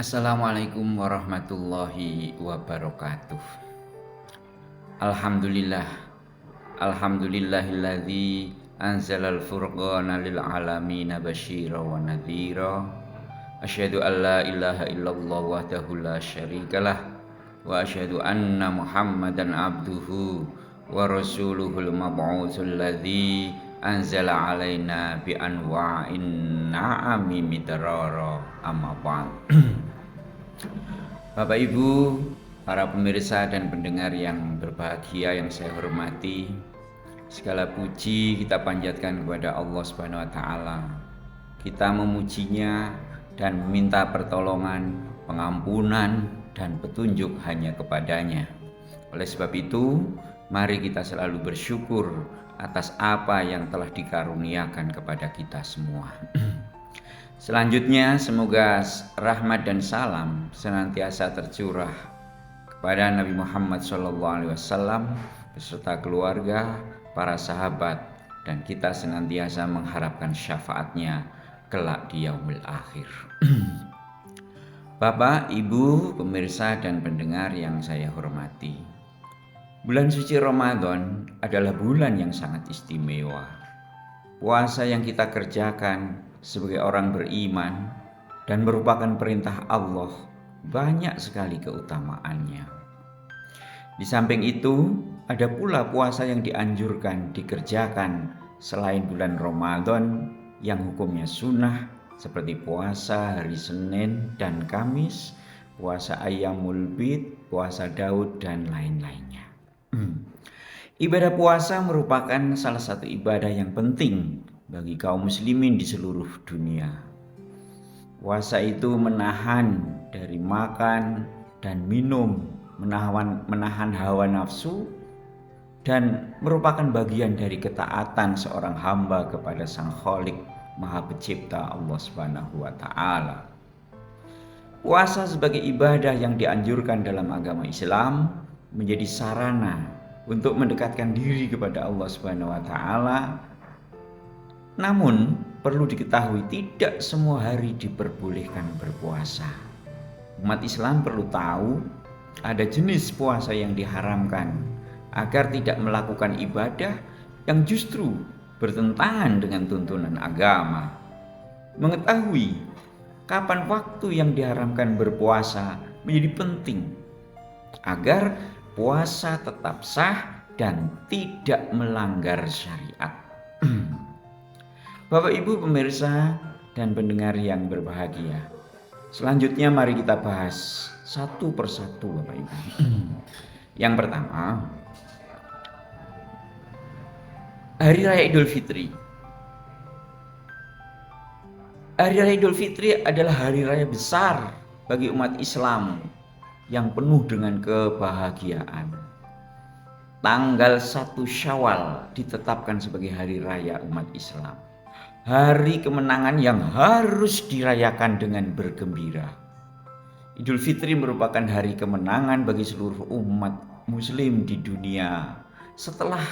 Assalamualaikum warahmatullahi wabarakatuh. Alhamdulillah. Alhamdulillahilladzi anzalal furqana lil alamin basyira wa nadhira. Asyhadu an la ilaha illallah wahdahu la syarikalah wa asyhadu anna Muhammadan abduhu wa rasuluhul mab'utsul ladzi anzala alaina bi anwa'in na'ami midrara amma ba'd. Bapak Ibu, para pemirsa dan pendengar yang berbahagia yang saya hormati, segala puji kita panjatkan kepada Allah Subhanahu wa taala. Kita memujinya dan meminta pertolongan, pengampunan dan petunjuk hanya kepadanya. Oleh sebab itu, mari kita selalu bersyukur atas apa yang telah dikaruniakan kepada kita semua. Selanjutnya, semoga rahmat dan salam senantiasa tercurah kepada Nabi Muhammad SAW beserta keluarga, para sahabat, dan kita senantiasa mengharapkan syafaatnya kelak di yaumil akhir. Bapak, Ibu, pemirsa dan pendengar yang saya hormati, bulan suci Ramadan adalah bulan yang sangat istimewa. Puasa yang kita kerjakan sebagai orang beriman dan merupakan perintah Allah banyak sekali keutamaannya. Di samping itu, ada pula puasa yang dianjurkan dikerjakan selain bulan Ramadan yang hukumnya sunnah seperti puasa hari Senin dan Kamis, puasa Ayyamul Bid, puasa Daud dan lain-lainnya. Ibadah puasa merupakan salah satu ibadah yang penting bagi kaum muslimin di seluruh dunia. Puasa itu menahan dari makan dan minum, menahan hawa nafsu, dan merupakan bagian dari ketaatan seorang hamba kepada Sang Khalik Maha Pencipta Allah Subhanahu wa taala. Puasa sebagai ibadah yang dianjurkan dalam agama Islam menjadi sarana untuk mendekatkan diri kepada Allah Subhanahu wa taala. Namun perlu diketahui tidak semua hari diperbolehkan berpuasa. Umat Islam perlu tahu ada jenis puasa yang diharamkan agar tidak melakukan ibadah yang justru bertentangan dengan tuntunan agama. Mengetahui kapan waktu yang diharamkan berpuasa menjadi penting agar puasa tetap sah dan tidak melanggar syariat. Bapak Ibu pemirsa dan pendengar yang berbahagia, selanjutnya mari kita bahas satu persatu Bapak Ibu. Yang pertama, Hari Raya Idul Fitri. Hari Raya Idul Fitri adalah hari raya besar bagi umat Islam yang penuh dengan kebahagiaan. Tanggal 1 Syawal ditetapkan sebagai hari raya umat Islam. Hari kemenangan yang harus dirayakan dengan bergembira. Idul Fitri merupakan hari kemenangan bagi seluruh umat muslim di dunia setelah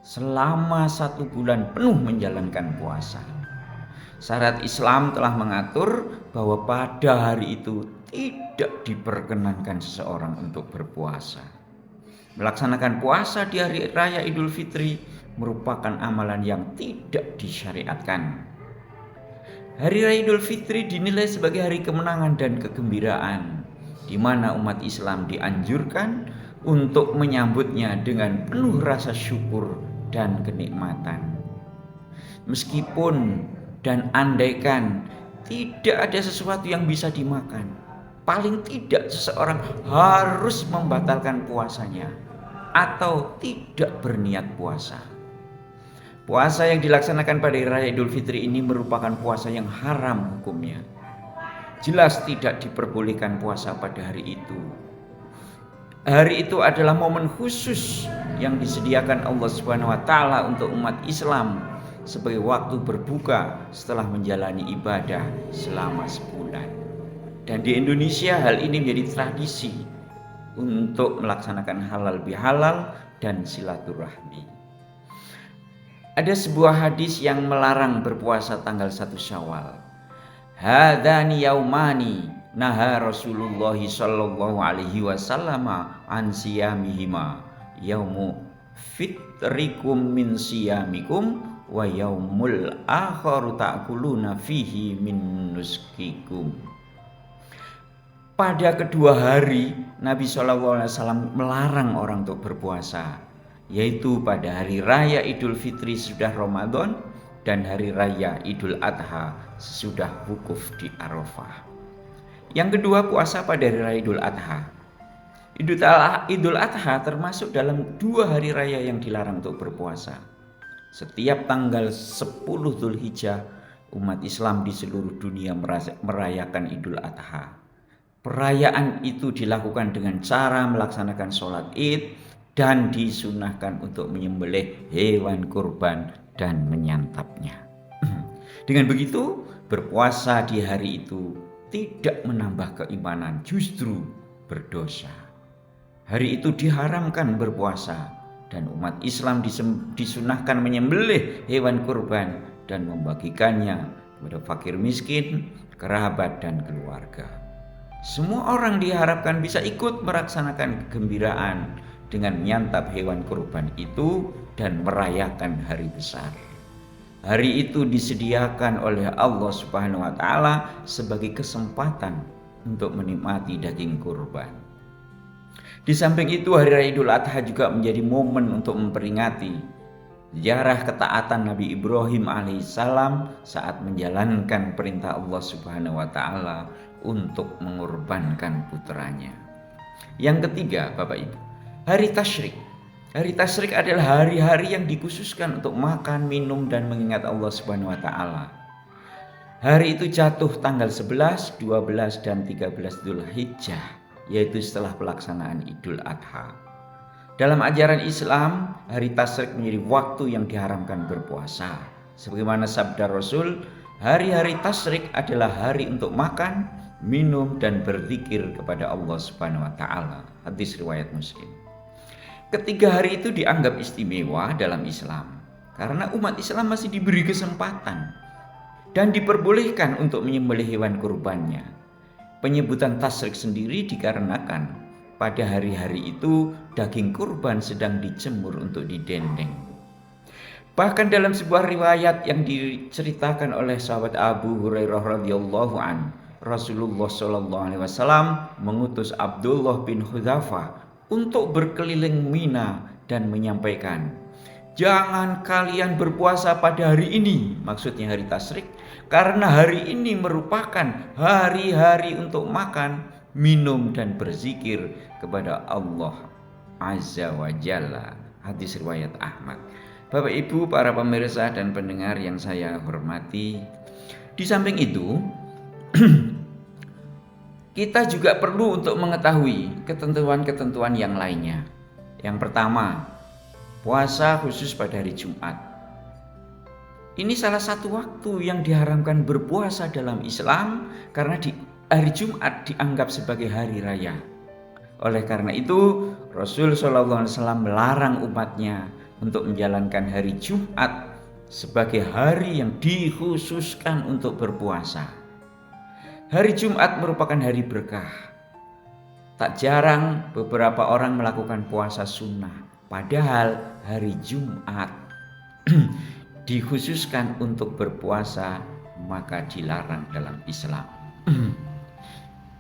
selama 1 bulan penuh menjalankan puasa. Syariat Islam telah mengatur bahwa pada hari itu tidak diperkenankan seseorang untuk berpuasa. Melaksanakan puasa di hari raya Idul Fitri merupakan amalan yang tidak disyariatkan. Hari Raya Idul Fitri dinilai sebagai hari kemenangan dan kegembiraan, di mana umat Islam dianjurkan untuk menyambutnya dengan penuh rasa syukur dan kenikmatan. Meskipun dan andaikan tidak ada sesuatu yang bisa dimakan, paling tidak seseorang harus membatalkan puasanya atau tidak berniat puasa. Puasa yang dilaksanakan pada Hari Raya Idul Fitri ini merupakan puasa yang haram hukumnya. Jelas tidak diperbolehkan puasa pada hari itu. Hari itu adalah momen khusus yang disediakan Allah Subhanahu wa taala untuk umat Islam sebagai waktu berbuka setelah menjalani ibadah selama sebulan. Dan di Indonesia hal ini menjadi tradisi untuk melaksanakan halal bihalal dan silaturahmi. Ada sebuah hadis yang melarang berpuasa tanggal 1 Syawal. Hadani yaumani naha Rasulullah sallallahu alaihi wasallam an siyamihima yaumu fitrikum min siyamikum wa yaumul akharu ta'kuluna fihi min nuskikum. Pada kedua hari Nabi SAW melarang orang untuk berpuasa, yaitu pada hari raya Idul Fitri sudah Ramadan dan hari raya Idul Adha sesudah wukuf di Arafah. Yang kedua, puasa pada hari raya Idul Adha. Idul Adha termasuk dalam 2 hari raya yang dilarang untuk berpuasa. Setiap tanggal 10 Dzulhijjah umat Islam di seluruh dunia merayakan Idul Adha. Perayaan itu dilakukan dengan cara melaksanakan sholat id dan disunahkan untuk menyembelih hewan kurban dan menyantapnya. Dengan begitu, berpuasa di hari itu tidak menambah keimanan, justru berdosa. Hari itu diharamkan berpuasa dan umat Islam disunahkan menyembelih hewan kurban dan membagikannya kepada fakir miskin, kerabat dan keluarga. Semua orang diharapkan bisa ikut melaksanakan kegembiraan dengan menyantap hewan kurban itu dan merayakan hari besar. Hari itu disediakan oleh Allah Subhanahu wa taala sebagai kesempatan untuk menikmati daging kurban. Di samping itu, hari raya Idul Adha juga menjadi momen untuk memperingati sejarah ketaatan Nabi Ibrahim alaihissalam saat menjalankan perintah Allah Subhanahu wa taala untuk mengorbankan putranya. Yang ketiga, Bapak Ibu, hari Tasyrik. Hari Tasyrik adalah hari-hari yang dikhususkan untuk makan, minum dan mengingat Allah Subhanahu wa taala. Hari itu jatuh tanggal 11, 12 dan 13 Dzulhijjah, yaitu setelah pelaksanaan Idul Adha. Dalam ajaran Islam, hari Tasyrik menjadi waktu yang diharamkan berpuasa. Sebagaimana sabda Rasul, hari-hari Tasyrik adalah hari untuk makan, minum dan berzikir kepada Allah Subhanahu wa taala. Hadis riwayat Muslim. Ketiga hari itu dianggap istimewa dalam Islam karena umat Islam masih diberi kesempatan dan diperbolehkan untuk menyembelih hewan kurbannya. Penyebutan Tasyrik sendiri dikarenakan pada hari-hari itu daging kurban sedang dijemur untuk didendeng. Bahkan dalam sebuah riwayat yang diceritakan oleh sahabat Abu Hurairah radhiyallahu an, Rasulullah Shallallahu alaihi wasallam mengutus Abdullah bin Hudzafah untuk berkeliling Mina dan menyampaikan, "Jangan kalian berpuasa pada hari ini," maksudnya hari Tasyrik, "karena hari ini merupakan hari-hari untuk makan, minum dan berzikir kepada Allah Azza wa Jalla." Hadis riwayat Ahmad. Bapak Ibu, para pemirsa dan pendengar yang saya hormati, di samping itu kita juga perlu untuk mengetahui ketentuan-ketentuan yang lainnya. Yang pertama, puasa khusus pada hari Jumat. Ini salah satu waktu yang diharamkan berpuasa dalam Islam karena di hari Jumat dianggap sebagai hari raya. Oleh karena itu, Rasul SAW melarang umatnya untuk menjalankan hari Jumat sebagai hari yang dikhususkan untuk berpuasa. Hari Jumat merupakan hari berkah. Tak jarang beberapa orang melakukan puasa sunnah, padahal hari Jumat dikhususkan untuk berpuasa, maka dilarang dalam Islam.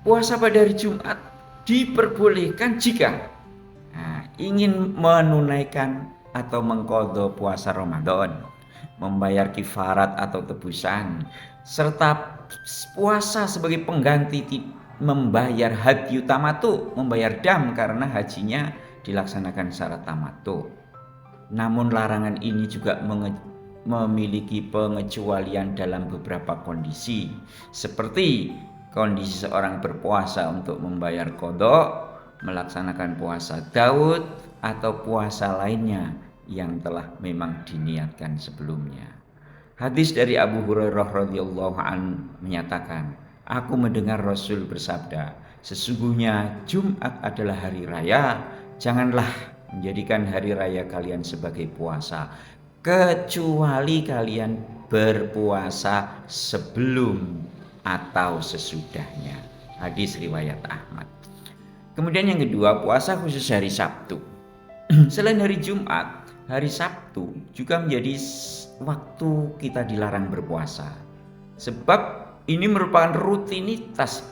Puasa pada hari Jumat diperbolehkan jika ingin menunaikan atau mengqadha puasa Ramadan, membayar kifarat atau tebusan, serta puasa sebagai pengganti membayar haji tamattu, membayar dam karena hajinya dilaksanakan secara tamattu. Namun larangan ini juga memiliki pengecualian dalam beberapa kondisi, seperti kondisi seorang berpuasa untuk membayar qadha, melaksanakan puasa Daud atau puasa lainnya yang telah memang diniatkan sebelumnya. Hadis dari Abu Hurairah radhiyallahu an menyatakan, "Aku mendengar Rasul bersabda, sesungguhnya Jumat adalah hari raya. Janganlah menjadikan hari raya kalian sebagai puasa, kecuali kalian berpuasa sebelum atau sesudahnya." Hadis riwayat Ahmad. Kemudian yang kedua, puasa khusus hari Sabtu. Selain hari Jumat, hari Sabtu juga menjadi waktu kita dilarang berpuasa. Sebab ini merupakan rutinitas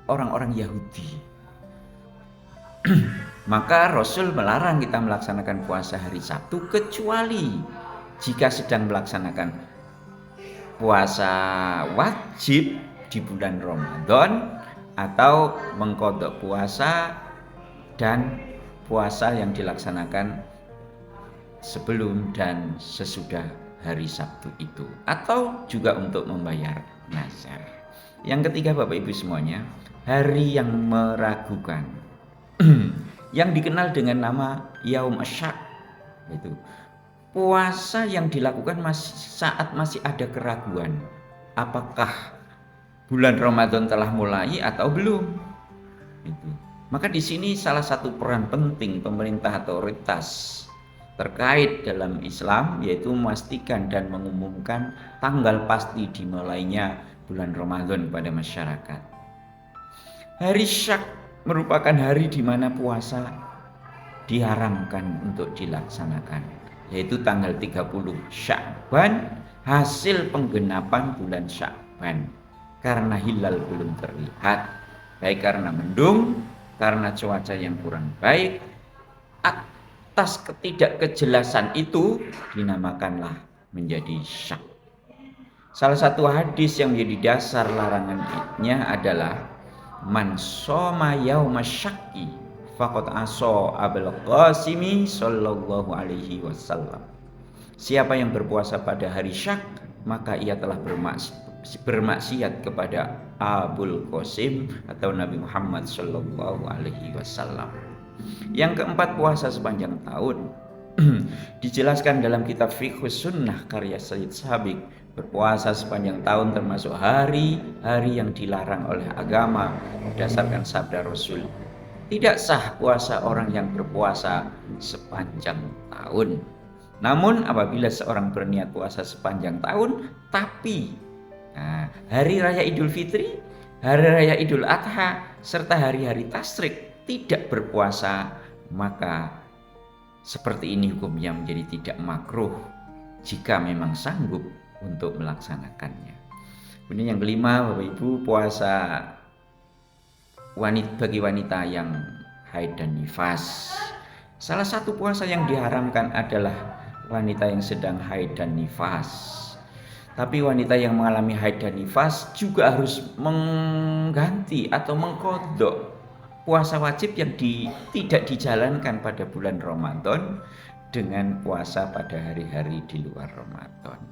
orang-orang Yahudi. Maka Rasul melarang kita melaksanakan puasa hari Sabtu kecuali jika sedang melaksanakan puasa wajib di bulan Ramadan atau mengqadha puasa dan puasa yang dilaksanakan sebelum dan sesudah hari Sabtu itu, atau juga untuk membayar nazar. Yang ketiga, Bapak Ibu semuanya, hari yang meragukan yang dikenal dengan nama Yaum Asyak, itu puasa yang dilakukan saat masih ada keraguan apakah bulan Ramadan telah mulai atau belum. Itu. Maka di sini salah satu peran penting pemerintah atau otoritas terkait dalam Islam yaitu memastikan dan mengumumkan tanggal pasti dimulainya bulan Ramadan pada masyarakat. Hari Syak merupakan hari di mana puasa diharamkan untuk dilaksanakan, yaitu tanggal 30 Sya'ban, hasil penggenapan bulan Sya'ban karena hilal belum terlihat, baik karena mendung, karena cuaca yang kurang baik. Atas ketidakkejelasan itu dinamakanlah menjadi Syak. Salah satu hadis yang menjadi dasar larangannya adalah man shoma yauma syakki faqad asa Abul Qasimi sallallahu alaihi wasallam. Siapa yang berpuasa pada hari Syak, maka ia telah bermaksiat kepada Abul Qasim atau Nabi Muhammad sallallahu alaihi wasallam. Yang keempat, puasa sepanjang tahun. Dijelaskan dalam kitab Fiqhus Sunnah karya Sayyid Sabiq, berpuasa sepanjang tahun termasuk hari-hari yang dilarang oleh agama berdasarkan sabda Rasul. Tidak sah puasa orang yang berpuasa sepanjang tahun. Namun apabila seorang berniat puasa sepanjang tahun, tapi hari raya Idul Fitri, hari raya Idul Adha, serta hari-hari tasyrik tidak berpuasa, maka seperti ini hukumnya menjadi tidak makruh jika memang sanggup untuk melaksanakannya. Kemudian yang kelima, Bapak Ibu, puasa bagi wanita yang haid dan nifas. Salah satu puasa yang diharamkan adalah wanita yang sedang haid dan nifas. Tapi wanita yang mengalami haid dan nifas juga harus mengganti atau mengqadha puasa wajib yang tidak dijalankan pada bulan Ramadan dengan puasa pada hari-hari di luar Ramadan.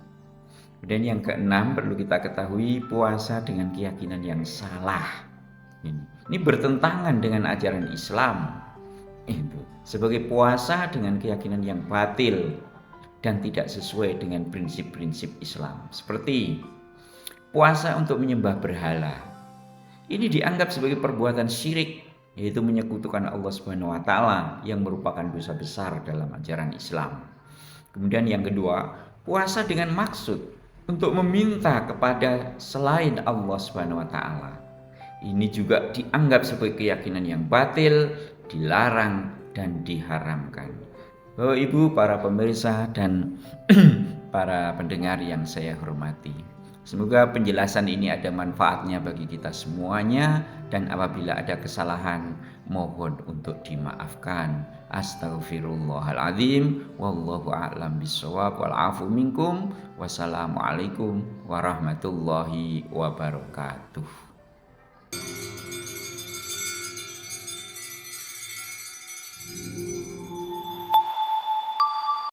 Dan yang keenam, perlu kita ketahui puasa dengan keyakinan yang salah. Ini bertentangan dengan ajaran Islam. Sebagai puasa dengan keyakinan yang batil dan tidak sesuai dengan prinsip-prinsip Islam. Seperti puasa untuk menyembah berhala. Ini dianggap sebagai perbuatan syirik, yaitu menyekutukan Allah Subhanahu wa taala yang merupakan dosa besar dalam ajaran Islam. Kemudian yang kedua, puasa dengan maksud untuk meminta kepada selain Allah Subhanahu wa taala. Ini juga dianggap sebagai keyakinan yang batil, dilarang dan diharamkan. Bapak Ibu, para pemirsa dan para pendengar yang saya hormati, semoga penjelasan ini ada manfaatnya bagi kita semuanya, dan apabila ada kesalahan mohon untuk dimaafkan. Astaghfirullahaladzim. Wallahu a'lam bishawab. Wal afu minkum. Wassalamualaikum warahmatullahi wabarakatuh.